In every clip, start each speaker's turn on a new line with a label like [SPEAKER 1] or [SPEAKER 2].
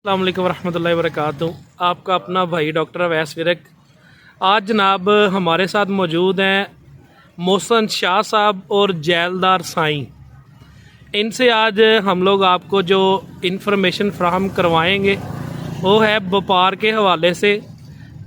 [SPEAKER 1] अस्सलाम वालेकुम रहमतुल्लाहि व बरकातुहू। आपका अपना भाई डॉक्टर अवैस विरक। आज जनाब हमारे साथ मौजूद हैं मोहसन शाह साहब और जैलदार साईं। इनसे आज हम लोग आपको जो इन्फॉर्मेशन फ्राहम करवाएंगे वो है व्यापार के हवाले से,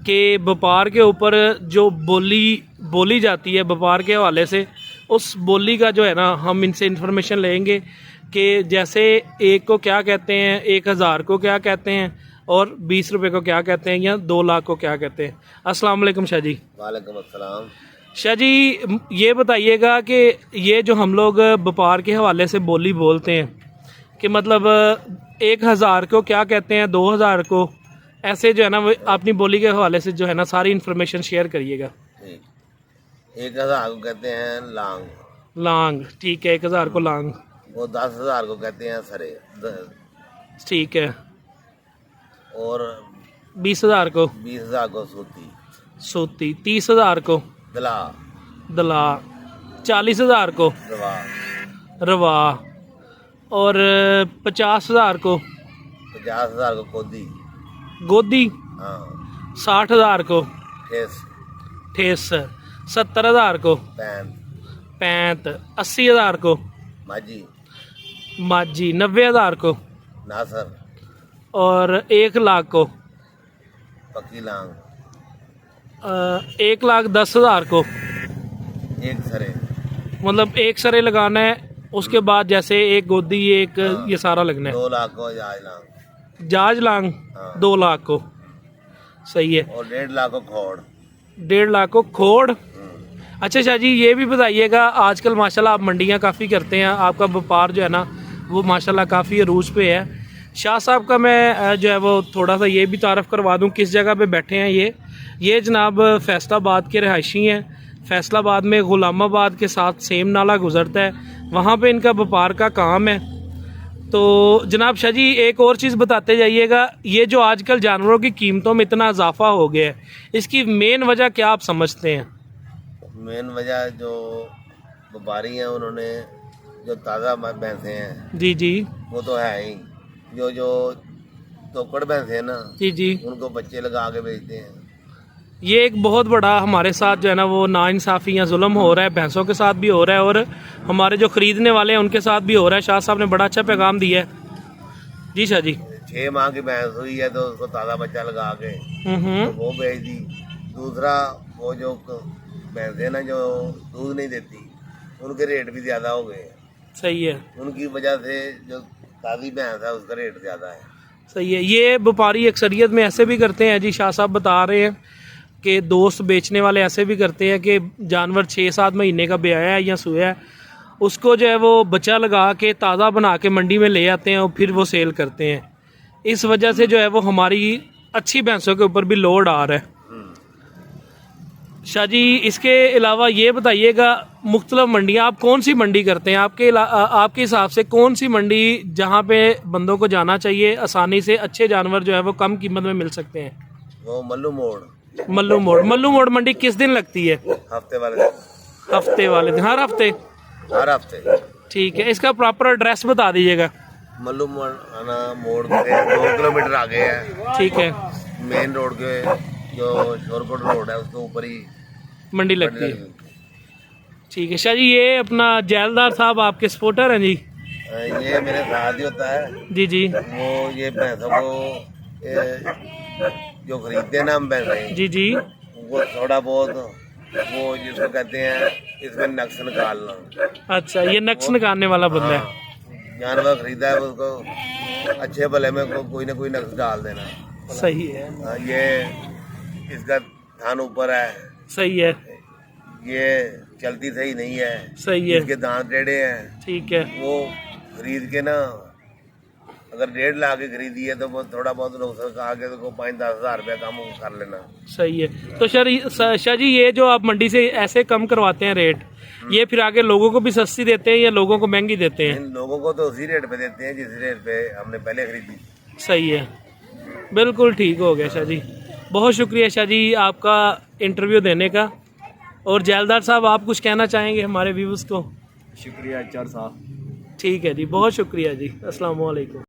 [SPEAKER 1] कि व्यापार के ऊपर जो बोली जाती है व्यापार के हवाले से, उस बोली का जो है ना हम इनसे इन्फॉर्मेशन लेंगे कि जैसे एक को क्या कहते हैं, 1000 को क्या कहते हैं और 20 रुपये को क्या कहते हैं, या 2 लाख को क्या कहते हैं। अस्सलाम वालेकुम शाह जी।
[SPEAKER 2] वालेकुम अस्सलाम।
[SPEAKER 1] शाह जी ये बताइएगा कि ये जो हम लोग व्यापार के हवाले से बोली बोलते हैं कि मतलब 1000 को क्या कहते हैं, 2000 को, ऐसे जो है ना अपनी बोली के हवाले से जो है ना सारी इन्फॉर्मेशन शेयर करिएगा।
[SPEAKER 2] ठीक, 1000 को कहते हैं लांग।
[SPEAKER 1] लांग, ठीक है, 1000 को लांग।
[SPEAKER 2] वो 10,000 को कहते हैं सरे।
[SPEAKER 1] ठीक है।
[SPEAKER 2] और
[SPEAKER 1] 20,000 को
[SPEAKER 2] 20,000 को सूती।
[SPEAKER 1] सूती। 30,000 को
[SPEAKER 2] दला।
[SPEAKER 1] दला। 40,000 को
[SPEAKER 2] रवा।
[SPEAKER 1] रवा। और 50,000 को
[SPEAKER 2] 50,000 को कोदी।
[SPEAKER 1] गोदी।
[SPEAKER 2] हाँ।
[SPEAKER 1] 60,000 को
[SPEAKER 2] ठेस।
[SPEAKER 1] ठेस। 70,000 को
[SPEAKER 2] पैंत।
[SPEAKER 1] पैंत। 80,000 को
[SPEAKER 2] माझी।
[SPEAKER 1] माझी। 90,000 को
[SPEAKER 2] नासर।
[SPEAKER 1] और 1 लाख को
[SPEAKER 2] पक्की लांग।
[SPEAKER 1] 1,10,000 को।
[SPEAKER 2] एक सरे।
[SPEAKER 1] मतलब एक सरे लगाना है, उसके बाद जैसे एक गोदी, एक ये सारा लगना है।
[SPEAKER 2] 2 लाख को जाज लांग।
[SPEAKER 1] जाज लांग।
[SPEAKER 2] हाँ।
[SPEAKER 1] 2 लाख को। सही है।
[SPEAKER 2] और 1.5 लाख को खोड़।
[SPEAKER 1] 1.5 लाख को खोड़। अच्छा शाह जी ये भी बताइएगा, आजकल माशाल्लाह आप मंडियाँ काफ़ी करते हैं, आपका व्यापार जो है ना वो माशाल्लाह काफ़ी अरूज पे है। शाह साहब का मैं जो है वो थोड़ा सा ये भी तारफ़ करवा दूं किस जगह पे बैठे हैं। ये जनाब फैसलाबाद के रहायशी हैं। फैसलाबाद में गुलामाबाद के साथ सेम नाला गुज़रता है, वहाँ पे इनका व्यापार का काम है। तो जनाब शाह जी एक और चीज़ बताते जाइएगा, ये जो आजकल जानवरों की कीमतों में इतना इजाफा हो गया है, इसकी मेन वजह क्या आप समझते हैं?
[SPEAKER 2] मेन वजह जो व्यापारी हैं उन्होंने जो ताज़ा भैंसे हैं
[SPEAKER 1] जी जी
[SPEAKER 2] वो तो है ही, जो तोकड़ भैंसे हैं ना
[SPEAKER 1] जी जी,
[SPEAKER 2] उनको बच्चे लगा के बेचते हैं।
[SPEAKER 1] ये एक बहुत बड़ा हमारे साथ जो है ना वो नाइंसाफ़ी या जुल्म हो रहा है, भैंसों के साथ भी हो रहा है और हमारे जो ख़रीदने वाले हैं उनके साथ भी हो रहा है। शाह साहब ने बड़ा अच्छा पैगाम दिया है। जी शाह जी।
[SPEAKER 2] 6 माह की भैंस हुई है तो उसको ताज़ा बच्चा लगा के तो वो बेच दी। दूसरा वो जो भैंसें ना जो दूध नहीं देती उनके रेट भी ज़्यादा हो गए।
[SPEAKER 1] सही है।
[SPEAKER 2] उनकी वजह से जो ताज़ी भैंस है उसका रेट ज़्यादा है।
[SPEAKER 1] सही है। ये व्यापारी अक्सरियत में ऐसे भी करते हैं जी, शाह साहब बता रहे हैं कि दोस्त बेचने वाले ऐसे भी करते हैं कि जानवर 6-7 महीने का ब्याया है या सोया है, उसको जो है वो बच्चा लगा के ताज़ा बना के मंडी में ले आते हैं और फिर वो सेल करते हैं। इस वजह से जो है वो हमारी अच्छी भैंसों के ऊपर भी लोड आ रहा है। शाह जी इसके अलावा ये बताइएगा, मुख्तलिफ मंडियाँ आप कौन सी मंडी करते हैं? आपके हिसाब से कौन सी मंडी जहाँ पे बंदों को जाना चाहिए आसानी से, अच्छे जानवर जो है वो कम कीमत में मिल सकते हैं?
[SPEAKER 2] वो मल्लू मोड़।
[SPEAKER 1] मल्लू मोड़। मल्लू मोड़ मंडी किस दिन लगती है?
[SPEAKER 2] हफ्ते वाले दिन।
[SPEAKER 1] हफ्ते वाले दिन। हर हफ्ते?
[SPEAKER 2] हर हफ्ते।
[SPEAKER 1] ठीक है। इसका प्रॉपर एड्रेस बता दीजिएगा।
[SPEAKER 2] मल्लू मोड़ से 2 किलोमीटर आगे है।
[SPEAKER 1] ठीक है।
[SPEAKER 2] मेन रोड के जो शोरकोट रोड है उसके ऊपर ही
[SPEAKER 1] मंडी लगती है। ठीक है शाह जी। ये अपना जैलदार साहब आपके सपोर्टर हैं जी?
[SPEAKER 2] ये मेरे साथ ही होता है
[SPEAKER 1] जी जी।
[SPEAKER 2] वो ये भैंसों को जो खरीदते हैं ना हम भैंसें,
[SPEAKER 1] जी जी।
[SPEAKER 2] वो थोड़ा बहुत वो जिसको कहते हैं इसमें नक्श निकालना।
[SPEAKER 1] अच्छा, ये नक्श निकालने वाला बंदा है।
[SPEAKER 2] हाँ, जानवर खरीदा है उसको अच्छे भले में कोई ना कोई नक्श डाल देना।
[SPEAKER 1] सही है।
[SPEAKER 2] ये इसका थान ऊपर है।
[SPEAKER 1] सही है।
[SPEAKER 2] ये चलती सही नहीं है।
[SPEAKER 1] सही है।
[SPEAKER 2] इसके दांत टेढ़े हैं।
[SPEAKER 1] ठीक है।
[SPEAKER 2] वो खरीद के ना अगर 1.5 लाख की खरीदी है तो वो थोड़ा बहुत नुकसान का आगे तो 5-10 हज़ार रुपया कम कर लेना।
[SPEAKER 1] सही है। तो शाह जी ये जो आप मंडी से ऐसे कम करवाते हैं रेट, ये फिर आगे लोगों को भी सस्ती देते हैं या लोगों को महंगी देते हैं?
[SPEAKER 2] इन लोगों को तो उसी रेट पे देते हैं जिस रेट पे हमने पहले खरीदी।
[SPEAKER 1] सही है। बिल्कुल ठीक हो गया शाह जी। बहुत शुक्रिया शाह जी आपका इंटरव्यू देने का। और जैलदार साहब आप कुछ कहना चाहेंगे हमारे व्यूअर्स को?
[SPEAKER 3] शुक्रिया HR साहब।
[SPEAKER 1] ठीक है जी, बहुत शुक्रिया जी। अस्सलाम वालेकुम।